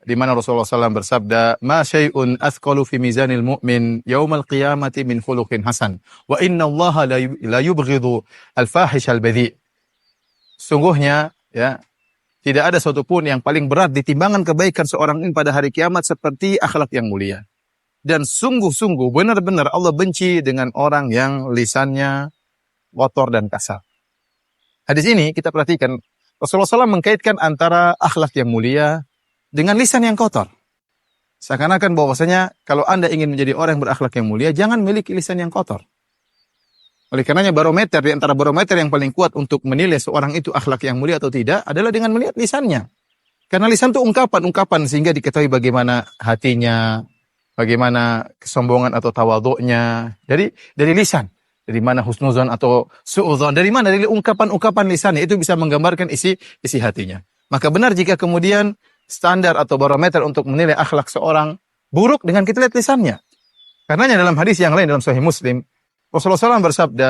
di mana Rasulullah SAW bersabda, "Ma syai'un athqalu fi mizanil mu'min yaumal qiyamati min khuluqin hasan, wa inna Allaha la yubghidhu al-fahish al-badhi." Sungguhnya, ya, tidak ada suatu pun yang paling berat di timbangan kebaikan seorang ini pada hari kiamat seperti akhlak yang mulia. Dan sungguh-sungguh benar-benar Allah benci dengan orang yang lisannya kotor dan kasar. Hadis ini kita perhatikan, Rasulullah SAW mengkaitkan antara akhlak yang mulia dengan lisan yang kotor. Seakan-akan bahwasanya kalau Anda ingin menjadi orang yang berakhlak yang mulia, jangan miliki lisan yang kotor. Oleh karenanya barometer, di antara barometer yang paling kuat untuk menilai seorang itu akhlak yang mulia atau tidak adalah dengan melihat lisannya. Karena lisan itu ungkapan-ungkapan sehingga diketahui bagaimana hatinya, bagaimana kesombongan atau tawadhu'nya. Dari lisan. Dari mana husnuzan atau su'udzon. Dari mana? Dari ungkapan-ungkapan lisannya. Itu bisa menggambarkan isi hatinya. Maka benar jika kemudian standar atau barometer untuk menilai akhlak seorang buruk dengan kita lihat lisannya. Karenanya dalam hadis yang lain dalam Sahih Muslim, Rasulullah SAW bersabda,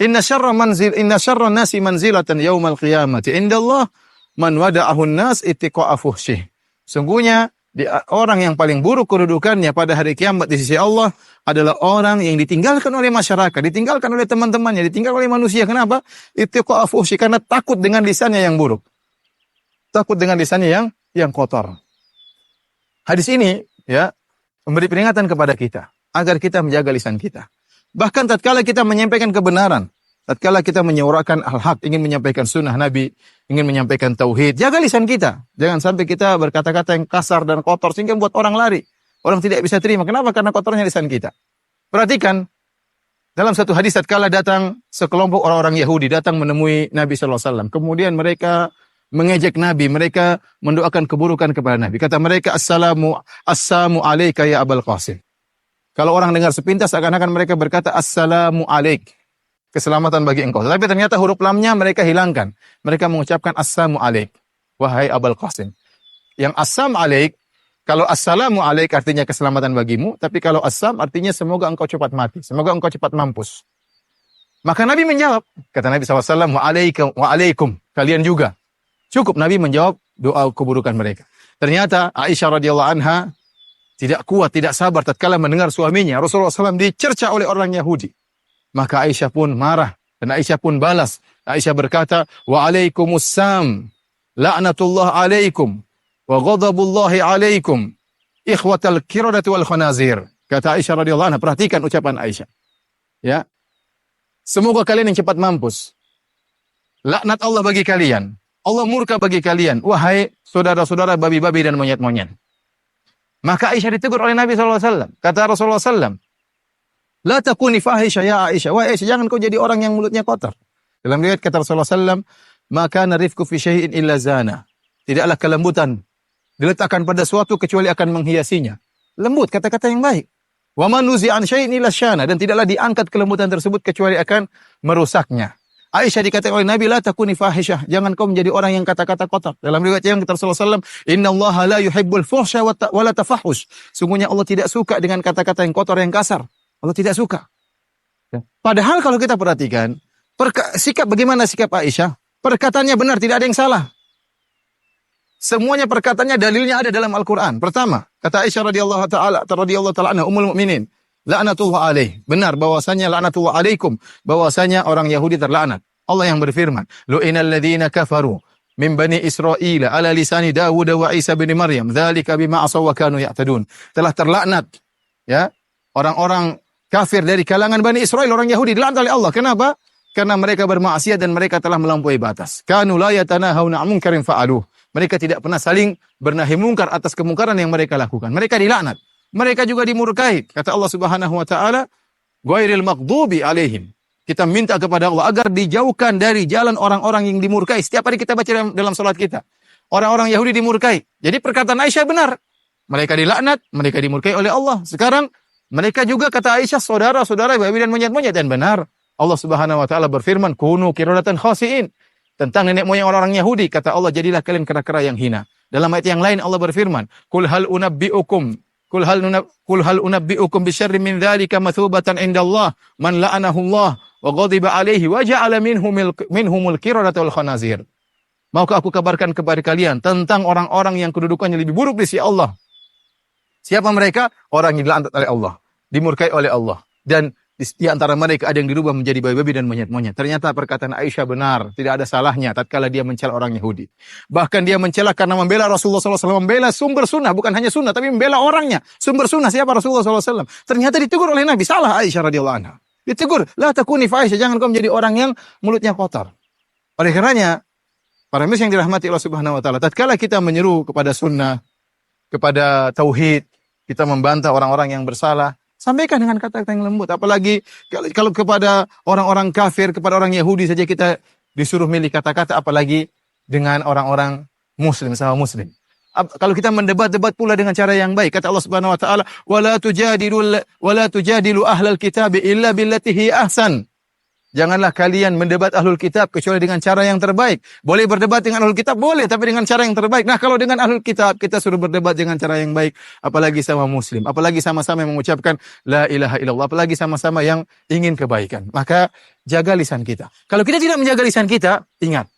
Inna syarra nasi manzilatan yaumal qiyamati indallah man wada'ahun nas ittiqa'a fuhsyih. Sungguhnya orang yang paling buruk kedudukannya pada hari kiamat di sisi Allah adalah orang yang ditinggalkan oleh masyarakat, ditinggalkan oleh teman-temannya, ditinggalkan oleh manusia. Kenapa? Ittiqa'a fuhsyih, karena takut dengan lisannya yang buruk. Takut dengan lisannya yang kotor. Hadis ini ya memberi peringatan kepada kita agar kita menjaga lisan kita. Bahkan tatkala kita menyampaikan kebenaran, tatkala kita menyuarakan al-haq, ingin menyampaikan sunnah Nabi, ingin menyampaikan tauhid, jaga lisan kita. Jangan sampai kita berkata-kata yang kasar dan kotor sehingga membuat orang lari. Orang tidak bisa terima. Kenapa? Karena kotornya lisan kita. Perhatikan dalam satu hadis tatkala datang sekelompok orang-orang Yahudi datang menemui Nabi sallallahu alaihi wasallam. Kemudian mereka mengejek Nabi, mereka mendoakan keburukan kepada Nabi. Kata mereka, assalamu alayka ya Abul Qasim. Kalau orang dengar sepintas, seakan-akan mereka berkata, assalamu alaik. Keselamatan bagi engkau. Tapi ternyata huruf lamnya mereka hilangkan. Mereka mengucapkan, assalamu alaik. Wahai Abul Qasim. Yang assam alaik, kalau assalamu alaik artinya keselamatan bagimu. Tapi kalau assam artinya semoga engkau cepat mati. Semoga engkau cepat mampus. Maka Nabi menjawab. Kata Nabi SAW, wa alaikum. Kalian juga. Cukup Nabi menjawab doa keburukan mereka. Ternyata Aisyah radhiyallahu anha tidak kuat, tidak sabar tatkala mendengar suaminya Rasulullah SAW dicerca oleh orang Yahudi. Maka Aisyah pun marah dan Aisyah pun balas. Aisyah berkata, "Wa alaikumussalam, la'natullah alaikum, wa ghadabullahi alaikum, ikhwatal qiradati wal khanazir." Kata Aisyah radhiyallahu anha, perhatikan ucapan Aisyah. Ya. Semoga kalian yang cepat mampus. Laknat Allah bagi kalian. Allah murka bagi kalian, wahai saudara-saudara babi-babi dan monyet-monyet. Maka Aisyah ditegur oleh Nabi SAW. Kata Rasulullah SAW, La takuni fahisha ya Aisyah. Wahai Aisyah, jangan kau jadi orang yang mulutnya kotor. Dalam riwayat kata Rasulullah SAW, maka narifku fi syai'in illa zana. Tidaklah kelembutan diletakkan pada suatu kecuali akan menghiasinya. Lembut, kata-kata yang baik. Wa man nuzi'an syai'in illa syana. Dan tidaklah diangkat kelembutan tersebut kecuali akan merusaknya. Aisyah dikatakan oleh Nabi, la takuni fahisyah. Jangan kau menjadi orang yang kata-kata kotor. Dalam riwayat yang kata Rasulullah SAW, Inna Allah la yuhibbul fuhsya wa la tafahush. Sungguhnya Allah tidak suka dengan kata-kata yang kotor, yang kasar. Allah tidak suka. Padahal kalau kita perhatikan, bagaimana sikap Aisyah? Perkataannya benar, tidak ada yang salah. Semuanya perkataannya dalilnya ada dalam Al-Quran. Pertama, kata Aisyah radhiyallahu ta'ala anha, ummul mukminin. La'natullah alaih. Benar bahwasanya la'natullah alaikum. Bahwasanya orang Yahudi terlaknat. Allah yang berfirman. Lu'inal ladzina kafaru min bani Israel ala lisani Dawud wa Isa bin Maryam. Dzalika bima asaw wa kanu ya'tadun. Telah terlaknat ya orang-orang kafir dari kalangan Bani Israel, orang Yahudi dilaknat oleh Allah. Kenapa? Karena mereka bermaksiat dan mereka telah melampaui batas. Kanu la yatanahawna 'an munkarin fa'aluh. Mereka tidak pernah saling bernahi mungkar atas kemungkaran yang mereka lakukan. Mereka dilaknat. Mereka juga dimurkai. Kata Allah Subhanahu wa taala, "Ghairil maghdubi alaihim." Kita minta kepada Allah agar dijauhkan dari jalan orang-orang yang dimurkai. Setiap hari kita baca dalam salat kita. Orang-orang Yahudi dimurkai. Jadi perkataan Aisyah benar. Mereka dilaknat, mereka dimurkai oleh Allah. Sekarang mereka juga kata Aisyah saudara-saudara babi dan monyet-monyet, dan benar. Allah Subhanahu wa taala berfirman, "Kunu qiradatan khasiin." Tentang nenek moyang orang-orang Yahudi, kata Allah, jadilah kalian kera-kera yang hina. Dalam ayat yang lain Allah berfirman, Qul hal unabbi'ukum bisyarrin min dzalika mathubatan indallah man la'anahu Allah wa ghadiba alaihi wa ja'ala minhumul qiradata wal khanazir. Maukah aku kabarkan kepada kalian tentang orang-orang yang kedudukannya lebih buruk di sisi Allah? Siapa mereka? Orang yang dilaknat oleh Allah, dimurkai oleh Allah. Dan di antara mereka ada yang dirubah menjadi babi-babi dan monyet-monyet. Ternyata perkataan Aisyah benar. Tidak ada salahnya tatkala dia mencela orang Yahudi. Bahkan dia mencela karena membela Rasulullah SAW. Membela sumber sunnah. Bukan hanya sunnah, tapi membela orangnya. Sumber sunnah siapa? Rasulullah SAW. Ternyata ditegur oleh Nabi. Salah Aisyah radhiyallahu anha. Ditegur. La takuni fahisha. Jangan kau menjadi orang yang mulutnya kotor. Oleh karenanya, para muslim yang dirahmati Allah Subhanahu wa taala, tatkala kita menyeru kepada sunnah, kepada tauhid, kita membantah orang-orang yang bersalah, sampaikan dengan kata-kata yang lembut. Apalagi kalau kepada orang-orang kafir, kepada orang Yahudi saja kita disuruh milih kata-kata, apalagi dengan orang-orang muslim, sama muslim. Kalau kita mendebat-debat pula dengan cara yang baik, kata Allah Subhanahu wa taala, wala tujadilu ahlal kitab illa billati hi ahsan. Janganlah kalian mendebat ahlul kitab kecuali dengan cara yang terbaik. Boleh berdebat dengan ahlul kitab? Boleh, tapi dengan cara yang terbaik. Nah, kalau dengan ahlul kitab, kita suruh berdebat dengan cara yang baik. Apalagi sama muslim. Apalagi sama-sama yang mengucapkan la ilaha illallah. Apalagi sama-sama yang ingin kebaikan. Maka, jaga lisan kita. Kalau kita tidak menjaga lisan kita, ingat.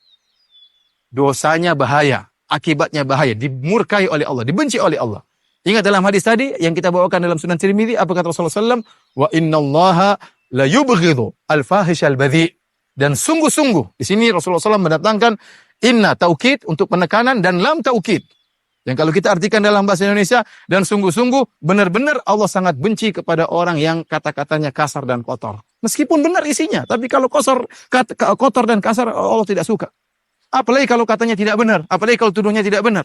Dosanya bahaya. Akibatnya bahaya. Dimurkai oleh Allah. Dibenci oleh Allah. Ingat dalam hadis tadi, yang kita bawakan dalam Sunan Tirmidzi, apa kata Rasulullah SAW? Wa innallaha la yubghidhu al-fahish al-badhi. Dan sungguh-sungguh di sini Rasulullah SAW mendatangkan inna taukid untuk penekanan dan lam taukid. Yang kalau kita artikan dalam bahasa Indonesia, dan sungguh-sungguh benar-benar Allah sangat benci kepada orang yang kata-katanya kasar dan kotor. Meskipun benar isinya, tapi kalau kotor dan kasar Allah tidak suka. Apalagi kalau katanya tidak benar, apalagi kalau tuduhnya tidak benar.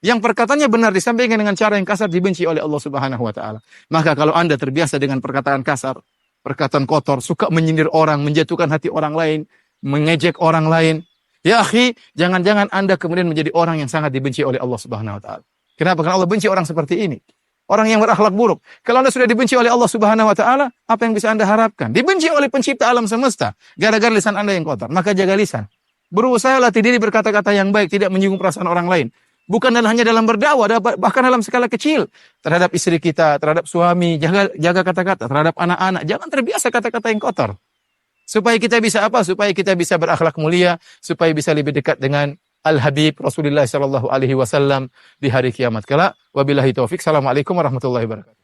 Yang perkataannya benar disampaikan dengan cara yang kasar dibenci oleh Allah Subhanahu wa taala. Maka kalau Anda terbiasa dengan perkataan kasar, perkataan kotor, suka menyindir orang, menjatuhkan hati orang lain, mengejek orang lain. Ya akhi, jangan-jangan Anda kemudian menjadi orang yang sangat dibenci oleh Allah Subhanahu wa taala. Kenapa? Karena Allah benci orang seperti ini. Orang yang berakhlak buruk. Kalau Anda sudah dibenci oleh Allah Subhanahu wa taala, apa yang bisa Anda harapkan? Dibenci oleh pencipta alam semesta gara-gara lisan Anda yang kotor. Maka jaga lisan. Berusaha latih diri berkata-kata yang baik, tidak menyinggung perasaan orang lain. Bukan hanya dalam berdakwah, bahkan dalam skala kecil. Terhadap istri kita, terhadap suami, jaga kata-kata. Terhadap anak-anak, jangan terbiasa kata-kata yang kotor. Supaya kita bisa apa? Supaya kita bisa berakhlak mulia, supaya bisa lebih dekat dengan Al-Habib Rasulullah sallallahu alaihi wasallam di hari kiamat kelak. Wabillahi taufik. Assalamualaikum warahmatullahi wabarakatuh.